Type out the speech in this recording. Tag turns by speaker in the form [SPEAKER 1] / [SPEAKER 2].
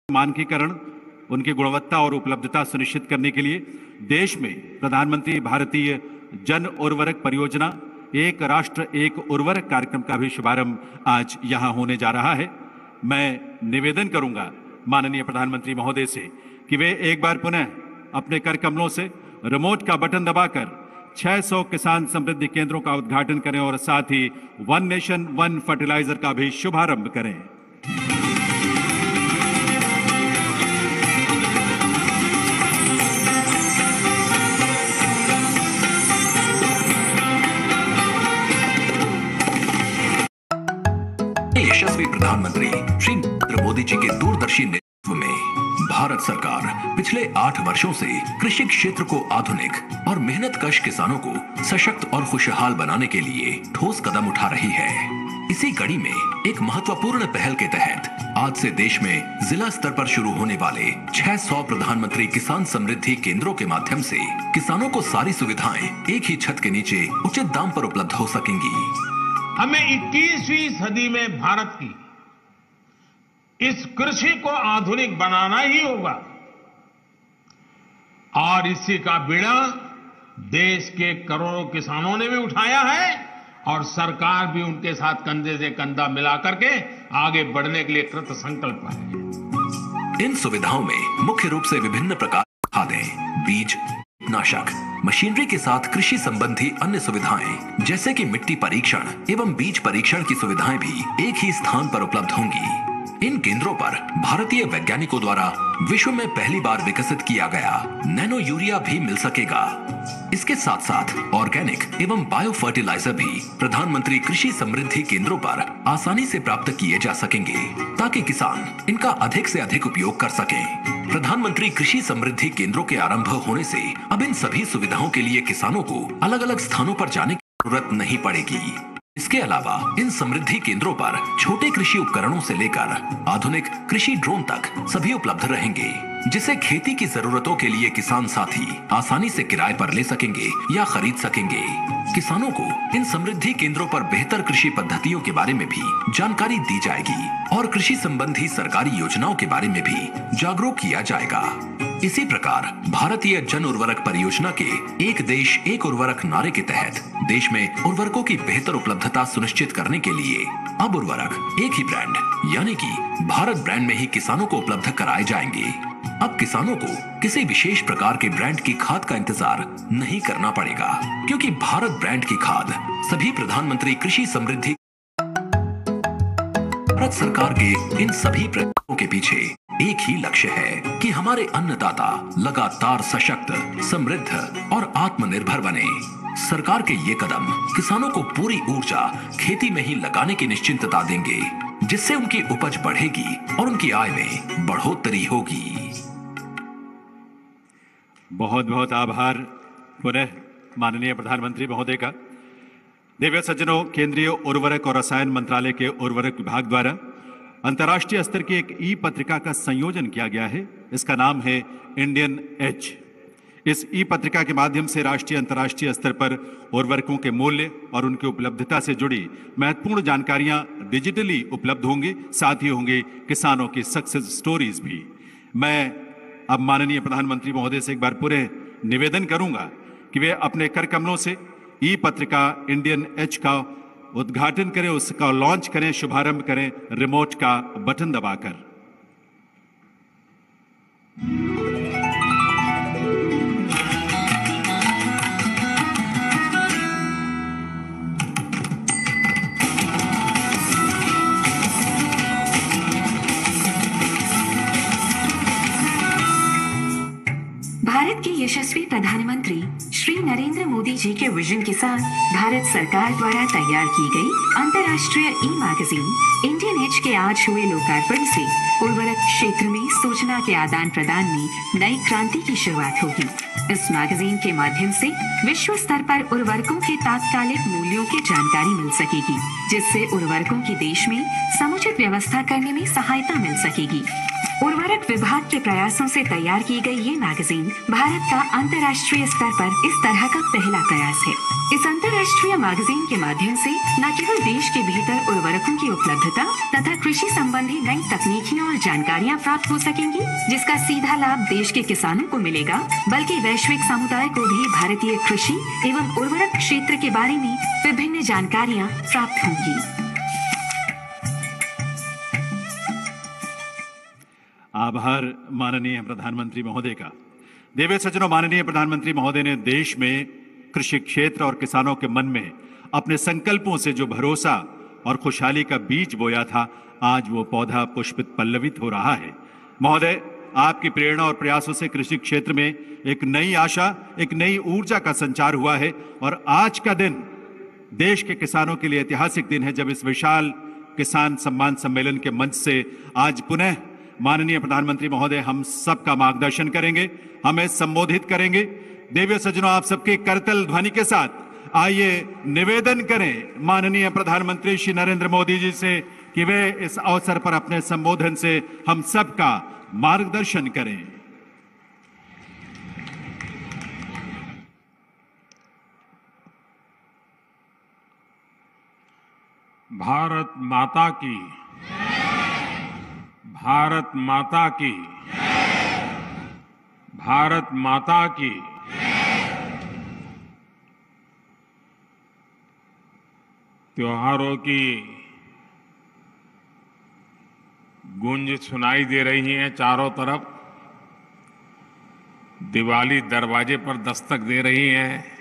[SPEAKER 1] मानकीकरण, उनकी गुणवत्ता और उपलब्धता सुनिश्चित करने के लिए देश में प्रधानमंत्री भारतीय जन उर्वरक परियोजना एक राष्ट्र एक उर्वरक कार्यक्रम का भी शुभारंभ आज यहां होने जा रहा है। मैं निवेदन करूंगा माननीय प्रधानमंत्री महोदय से कि वे एक बार पुनः अपने कर कमलों से रिमोट का बटन दबाकर 600 किसान समृद्धि केंद्रों का उद्घाटन करें और साथ ही वन नेशन वन फर्टिलाइजर का भी शुभारंभ करें।
[SPEAKER 2] यशस्वी प्रधानमंत्री श्री नरेंद्र मोदी जी के दूरदर्शी नेतृत्व में भारत सरकार पिछले 8 वर्षों से कृषि क्षेत्र को आधुनिक और मेहनतकश किसानों को सशक्त और खुशहाल बनाने के लिए ठोस कदम उठा रही है। इसी कड़ी में एक महत्वपूर्ण पहल के तहत आज से देश में जिला स्तर पर शुरू होने वाले 600 प्रधानमंत्री किसान समृद्धि केंद्रों के माध्यम से किसानों को सारी सुविधाएं एक ही छत के नीचे उचित दाम पर उपलब्ध हो सकेंगी।
[SPEAKER 3] हमें 21वीं सदी में भारत की इस कृषि को आधुनिक बनाना ही होगा और इसी का बीड़ा देश के करोड़ों किसानों ने भी उठाया है और सरकार भी उनके साथ कंधे से कंधा मिला करके आगे बढ़ने के लिए कृत संकल्प है।
[SPEAKER 2] इन सुविधाओं में मुख्य रूप से विभिन्न प्रकार की खादें, बीज, कीटनाशक, मशीनरी के साथ कृषि संबंधी अन्य सुविधाएं जैसे कि मिट्टी परीक्षण एवं बीज परीक्षण की सुविधाएं भी एक ही स्थान पर उपलब्ध होंगी। इन केंद्रों पर भारतीय वैज्ञानिकों द्वारा विश्व में पहली बार विकसित किया गया नैनो यूरिया भी मिल सकेगा। इसके साथ साथ ऑर्गेनिक एवं बायो फर्टिलाइजर भी प्रधानमंत्री कृषि समृद्धि केंद्रों पर आसानी से प्राप्त किए जा सकेंगे ताकि किसान इनका अधिक से अधिक उपयोग कर सकें। प्रधानमंत्री कृषि समृद्धि केंद्रों के आरंभ होने से अब इन सभी सुविधाओं के लिए किसानों को अलग अलग स्थानों पर जाने की जरूरत नहीं पड़ेगी। इसके अलावा इन समृद्धि केंद्रों पर छोटे कृषि उपकरणों से लेकर आधुनिक कृषि ड्रोन तक सभी उपलब्ध रहेंगे, जिसे खेती की जरूरतों के लिए किसान साथी आसानी से किराए पर ले सकेंगे या खरीद सकेंगे। किसानों को इन समृद्धि केंद्रों पर बेहतर कृषि पद्धतियों के बारे में भी जानकारी दी जाएगी और कृषि संबंधी सरकारी योजनाओं के बारे में भी जागरूक किया जाएगा। इसी प्रकार भारतीय जन उर्वरक परियोजना के एक देश एक उर्वरक नारे के तहत देश में उर्वरकों की बेहतर उपलब्धता सुनिश्चित करने के लिए अब उर्वरक एक ही ब्रांड यानी कि भारत ब्रांड में ही किसानों को उपलब्ध कराए जाएंगे। अब किसानों को किसी विशेष प्रकार के ब्रांड की खाद का इंतजार नहीं करना पड़ेगा, क्योंकि भारत ब्रांड की खाद सभी प्रधानमंत्री कृषि समृद्धि भारत सरकार के इन सभी प्रयासों के पीछे एक ही लक्ष्य है कि हमारे अन्नदाता लगातार सशक्त, समृद्ध और आत्मनिर्भर बने। सरकार के ये कदम किसानों को पूरी ऊर्जा खेती में ही लगाने की निश्चिंतता देंगे, जिससे उनकी उपज बढ़ेगी और उनकी आय में बढ़ोतरी होगी।
[SPEAKER 1] बहुत बहुत आभार पुनः माननीय प्रधानमंत्री महोदय का। दिव्य सज्जनों, केंद्रीय उर्वरक और रसायन मंत्रालय के उर्वरक विभाग द्वारा अंतर्राष्ट्रीय स्तर की एक ई पत्रिका का संयोजन किया गया है। इसका नाम है इंडियन एज। इस ई पत्रिका के माध्यम से राष्ट्रीय अंतर्राष्ट्रीय स्तर पर उर्वरकों के मूल्य और उनकी उपलब्धता से जुड़ी महत्वपूर्ण जानकारियां डिजिटली उपलब्ध होंगी, साथ ही होंगे किसानों की सक्सेस स्टोरीज भी। मैं अब माननीय प्रधानमंत्री महोदय से एक बार पूरे निवेदन करूंगा कि वे अपने कर कमलों से ई पत्रिका इंडियन एज का उद्घाटन करें, उसका लॉन्च करें, शुभारंभ करें रिमोट का बटन दबाकर।
[SPEAKER 4] भारत के यशस्वी प्रधानमंत्री श्री नरेंद्र मोदी जी के विजन के साथ भारत सरकार द्वारा तैयार की गई अंतर्राष्ट्रीय ई मैगजीन इंडियन एज के आज हुए लोकार्पण से उर्वरक क्षेत्र में सूचना के आदान प्रदान में नई क्रांति की शुरुआत होगी। इस मैगजीन के माध्यम से विश्व स्तर पर उर्वरकों के तात्कालिक मूल्यों की जानकारी मिल सकेगी, जिससे उर्वरकों की देश में समुचित व्यवस्था करने में सहायता मिल सकेगी। उर्वरक विभाग के प्रयासों से तैयार की गई ये मैगजीन भारत का अंतर्राष्ट्रीय स्तर पर इस तरह का पहला प्रयास है। इस अंतर्राष्ट्रीय मैगजीन के माध्यम से न केवल देश के भीतर उर्वरकों की उपलब्धता तथा कृषि संबंधी नई तकनीकियाँ और जानकारियाँ प्राप्त हो सकेंगी, जिसका सीधा लाभ देश के किसानों को मिलेगा, बल्कि वैश्विक समुदाय को भी भारतीय कृषि एवं उर्वरक क्षेत्र के बारे में विभिन्न जानकारियाँ प्राप्त होंगी।
[SPEAKER 1] आभार माननीय प्रधानमंत्री महोदय का। देवे सज्जनों, माननीय प्रधानमंत्री महोदय ने देश में कृषि क्षेत्र और किसानों के मन में अपने संकल्पों से जो भरोसा और खुशहाली का बीज बोया था, आज वो पौधा पुष्पित पल्लवित हो रहा है। महोदय, आपकी प्रेरणा और प्रयासों से कृषि क्षेत्र में एक नई आशा, एक नई ऊर्जा का संचार हुआ है और आज का दिन देश के किसानों के लिए ऐतिहासिक दिन है, जब इस विशाल किसान सम्मान सम्मेलन के मंच से आज पुनः माननीय प्रधानमंत्री महोदय हम सबका मार्गदर्शन करेंगे, हमें संबोधित करेंगे। देवी सज्जनों, आप सबके करतल ध्वनि के साथ आइए निवेदन करें माननीय प्रधानमंत्री श्री नरेंद्र मोदी जी से कि वे इस अवसर पर अपने संबोधन से हम सबका मार्गदर्शन करें।
[SPEAKER 3] भारत माता की, भारत माता की, भारत माता की। त्योहारों की गूंज सुनाई दे रही है चारों तरफ। दिवाली दरवाजे पर दस्तक दे रही है।